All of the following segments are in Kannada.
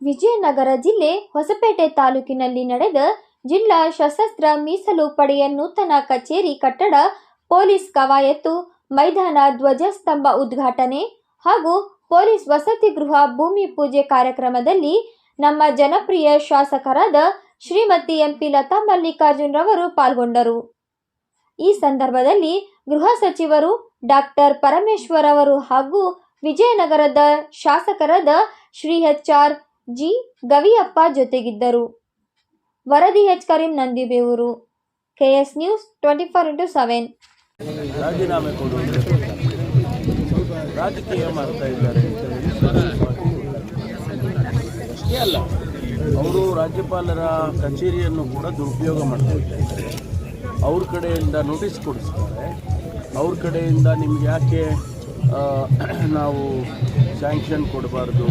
ವಿಜಯನಗರ ಜಿಲ್ಲೆ ಹೊಸಪೇಟೆ ತಾಲೂಕಿನಲ್ಲಿ ನಡೆದ ಜಿಲ್ಲಾ ಸಶಸ್ತ್ರ ಮೀಸಲು ಪಡೆಯ ನೂತನ ಕಚೇರಿ ಕಟ್ಟಡ, ಪೊಲೀಸ್ ಕವಾಯತು ಮೈದಾನ, ಧ್ವಜಸ್ತಂಭ ಉದ್ಘಾಟನೆ ಹಾಗೂ ಪೊಲೀಸ್ ವಸತಿ ಗೃಹ ಭೂಮಿ ಪೂಜೆ ಕಾರ್ಯಕ್ರಮದಲ್ಲಿ ನಮ್ಮ ಜನಪ್ರಿಯ ಶಾಸಕರಾದ ಶ್ರೀಮತಿ ಎಂಪಿ ಲತಾ ಮಲ್ಲಿಕಾರ್ಜುನ್ ರವರು ಪಾಲ್ಗೊಂಡರು. ಈ ಸಂದರ್ಭದಲ್ಲಿ ಗೃಹ ಸಚಿವರು ಡಾಕ್ಟರ್ ಪರಮೇಶ್ವರ್ ಅವರು ಹಾಗೂ ವಿಜಯನಗರದ ಶಾಸಕರಾದ ಶ್ರೀ ಎಚ್.ಆರ್. ಜಿ. ಗವಿಯಪ್ಪ ಜೊತೆಗಿದ್ದರು. ವರದಿ H. Karim Nandibevur, KS news 24x7. ರಾಜೀನಾಮೆ ಕೊಡುವುದು ರಾಜಕೀಯ ಮಾಡ್ತಾ ಇದ್ದಾರೆ. ಅಷ್ಟೇ ಅಲ್ಲ, ಅವರು ರಾಜ್ಯಪಾಲರ ಕಚೇರಿಯನ್ನು ಕೂಡ ದುರುಪಯೋಗ ಮಾಡ್ತಾ ಇದ್ದಾರೆ. ಅವ್ರ ಕಡೆಯಿಂದ ನೋಟಿಸ್ ಕೊಡಿಸ್ತಾರೆ. ಅವ್ರ ಕಡೆಯಿಂದ ನಿಮ್ಗೆ ಯಾಕೆ ನಾವು ಸ್ಯಾಂಕ್ಷನ್ ಕೊಡಬಾರ್ದು,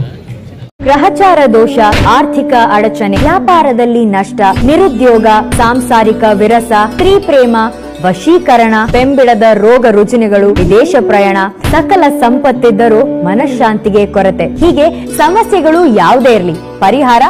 ಗ್ರಹಚಾರ ದೋಷ, ಆರ್ಥಿಕ ಅಡಚಣೆ, ವ್ಯಾಪಾರದಲ್ಲಿ ನಷ್ಟ, ನಿರುದ್ಯೋಗ, ಸಾಂಸಾರಿಕ ವಿರಸ, ಸ್ತ್ರೀ ಪ್ರೇಮ, ವಶೀಕರಣ, ಬೆಂಬಿಡದ ರೋಗ ರುಜಿನಗಳು, ವಿದೇಶ ಪ್ರಯಾಣ, ಸಕಲ ಸಂಪತ್ತಿದ್ದರೂ ಮನಃಶಾಂತಿಗೆ ಕೊರತೆ, ಹೀಗೆ ಸಮಸ್ಯೆಗಳು ಯಾವುದೇ ಇರಲಿ ಪರಿಹಾರ